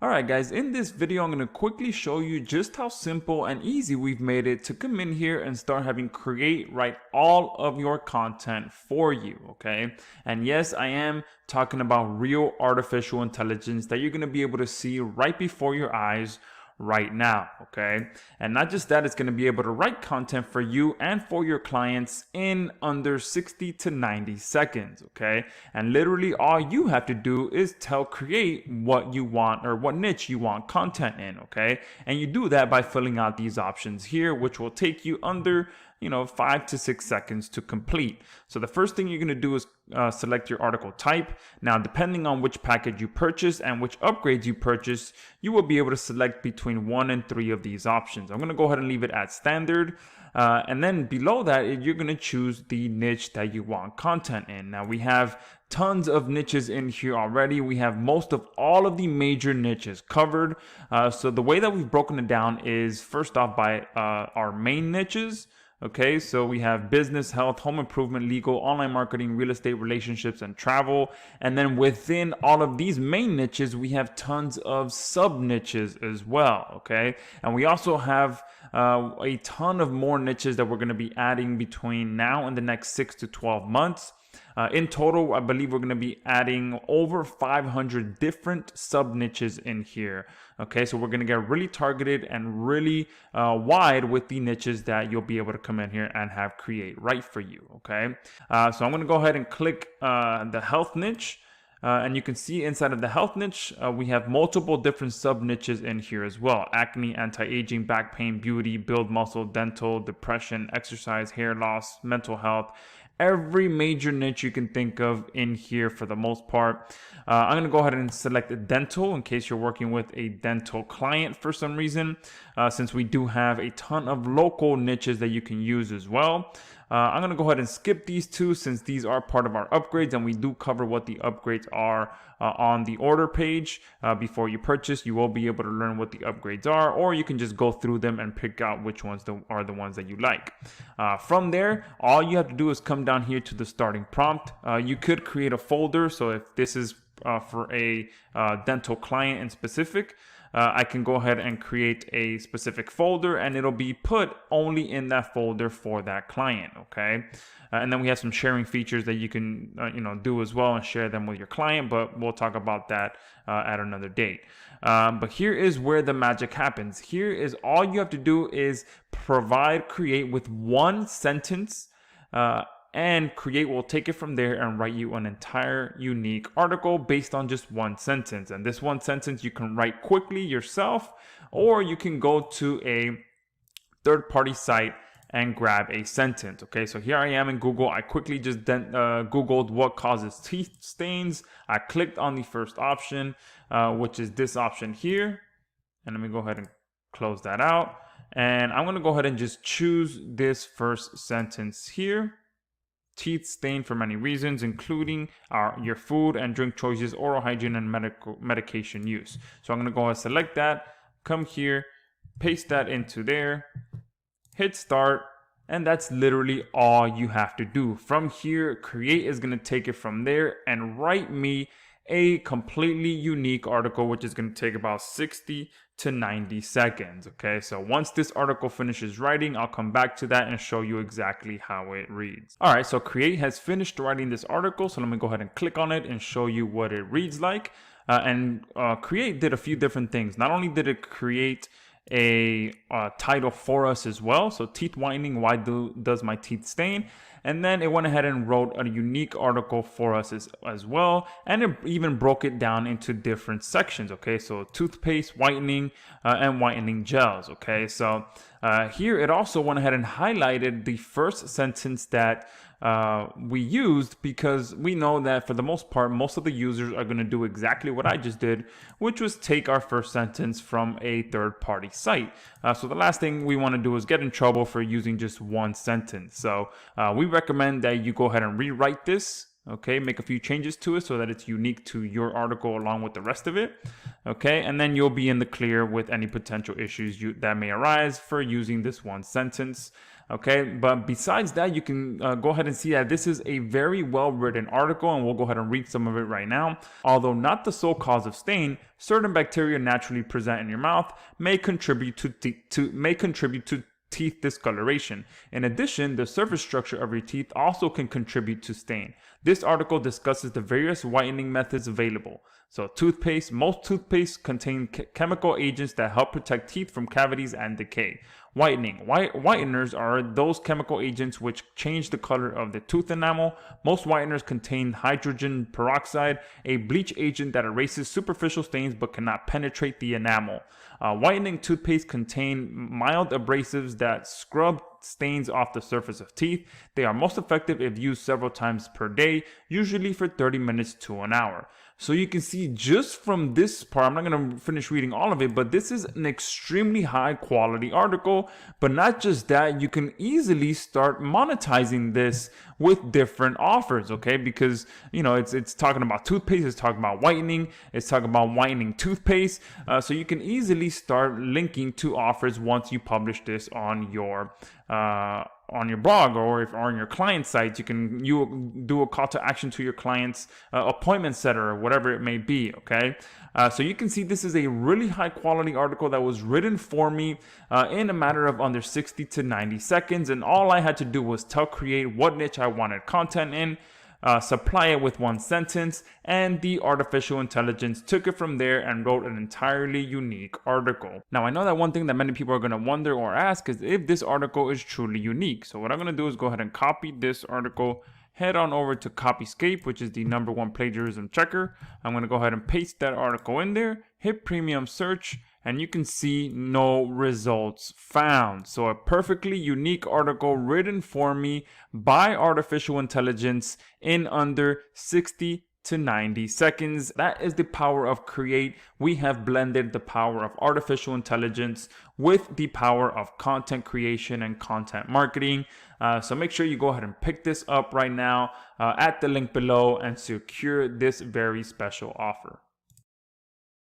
Alright guys, in this video I'm going to quickly show you just how simple and easy we've made it to come in here and start having Create write all of your content for you, okay? And yes, I am talking about real artificial intelligence that you're going to be able to see right before your eyes right now, okay? And not just that, it's going to be able to write content for you and for your clients in under 60 to 90 seconds, okay? And literally all you have to do is tell Create what you want or what niche you want content in, okay? And you do that by filling out these options here, which will take you under 5 to 6 seconds to complete. So the first thing you're going to do is select your article type. Now, depending on which package you purchase and which upgrades you purchase, you will be able to select between 1 and 3 of these options. I'm going to go ahead and leave it at standard. And then below that, you're going to choose the niche that you want content in. Now, we have tons of niches in here already. We have most of all of the major niches covered. So the way that we've broken it down is first off by our main niches. Okay, so we have business, health, home improvement, legal, online marketing, real estate, relationships, and travel. And then within all of these main niches, we have tons of sub niches as well. Okay, and we also have a ton of more niches that we're going to be adding between now and the next 6 to 12 months. In total, I believe we're going to be adding over 500 different sub niches in here. Okay, so we're going to get really targeted and really wide with the niches that you'll be able to come in here and have Create right for you. Okay, so I'm going to go ahead and click the health niche. And you can see inside of the health niche, we have multiple different sub niches in here as well. Acne, anti-aging, back pain, beauty, build muscle, dental, depression, exercise, hair loss, mental health. Every major niche you can think of in here for the most part. I'm going to go ahead and select dental in case you're working with a dental client for some reason, since we do have a ton of local niches that you can use as well. I'm going to go ahead and skip these two since these are part of our upgrades, and we do cover what the upgrades are on the order page. Before you purchase, you will be able to learn what the upgrades are, or you can just go through them and pick out which ones are the ones that you like. From there, all you have to do is come down here to the starting prompt. You could create a folder, so if this is for a dental client in specific, I can go ahead and create a specific folder and it'll be put only in that folder for that client, okay? And then we have some sharing features that you can do as well and share them with your client, but we'll talk about that at another date. But here is where the magic happens. Here is all you have to do is provide Create with one sentence, and Create will take it from there and write you an entire unique article based on just one sentence. And this one sentence you can write quickly yourself, or you can go to a third-party site and grab a sentence. Okay, so here I am in Google. I quickly just Googled what causes teeth stains. I clicked on the first option, which is this option here. And let me go ahead and close that out. And I'm going to go ahead and just choose this first sentence here. Teeth stain for many reasons, including your food and drink choices, oral hygiene, and medication use. So I'm going to go ahead and select that, come here, paste that into there, hit start, and that's literally all you have to do. From here, Create is going to take it from there and write me a completely unique article, which is going to take about 60 to 90 seconds. Okay, so once this article finishes writing, I'll come back to that and show you exactly how it reads. All right, so Create has finished writing this article, so let me go ahead and click on it and show you what it reads like. Create did a few different things. Not only did it create a title for us as well, so teeth whitening, why does my teeth stain? And then it went ahead and wrote a unique article for us as well, and it even broke it down into different sections. Okay, so toothpaste, whitening, and whitening gels. Okay, so here it also went ahead and highlighted the first sentence that we used, because we know that for the most part, most of the users are going to do exactly what I just did, which was take our first sentence from a third-party site. So the last thing we want to do is get in trouble for using just one sentence. So we recommend that you go ahead and rewrite this Okay, make a few changes to it so that it's unique to your article along with the rest of it. Okay, and then you'll be in the clear with any potential issues that may arise for using this one sentence. Okay, but besides that, you can go ahead and see that this is a very well written article, and we'll go ahead and read some of it right now. Although not the sole cause of stain, certain bacteria naturally present in your mouth may contribute to teeth discoloration. In addition, the surface structure of your teeth also can contribute to stain. This article discusses the various whitening methods available. So most toothpaste contain chemical agents that help protect teeth from cavities and decay. Whiteners are those chemical agents which change the color of the tooth enamel. Most whiteners contain hydrogen peroxide, a bleach agent that erases superficial stains but cannot penetrate the enamel. Whitening toothpaste contain mild abrasives that scrub stains off the surface of teeth. They are most effective if used several times per day, usually for 30 minutes to an hour. So you can see just from this part, I'm not going to finish reading all of it, but this is an extremely high quality article. But not just that, you can easily start monetizing this with different offers, okay? Because, you know, it's talking about toothpaste, it's talking about whitening, it's talking about whitening toothpaste. So you can easily start linking to offers once you publish this on your blog or on your client site. You do a call to action to your client's appointment setter or whatever it may be. Okay, so you can see this is a really high quality article that was written for me in a matter of under 60 to 90 seconds, and all I had to do was tell Creaite what niche I wanted content in, supply it with one sentence, and the artificial intelligence took it from there and wrote an entirely unique article. Now, I know that one thing that many people are going to wonder or ask is if this article is truly unique. So what I'm going to do is go ahead and copy this article, head on over to Copyscape, which is the #1 plagiarism checker. I'm going to go ahead and paste that article in there, hit premium search, and you can see no results found. So a perfectly unique article written for me by artificial intelligence in under 60 to 90 seconds. That is the power of Creaite. We have blended the power of artificial intelligence with the power of content creation and content marketing. So make sure you go ahead and pick this up right now at the link below and secure this very special offer.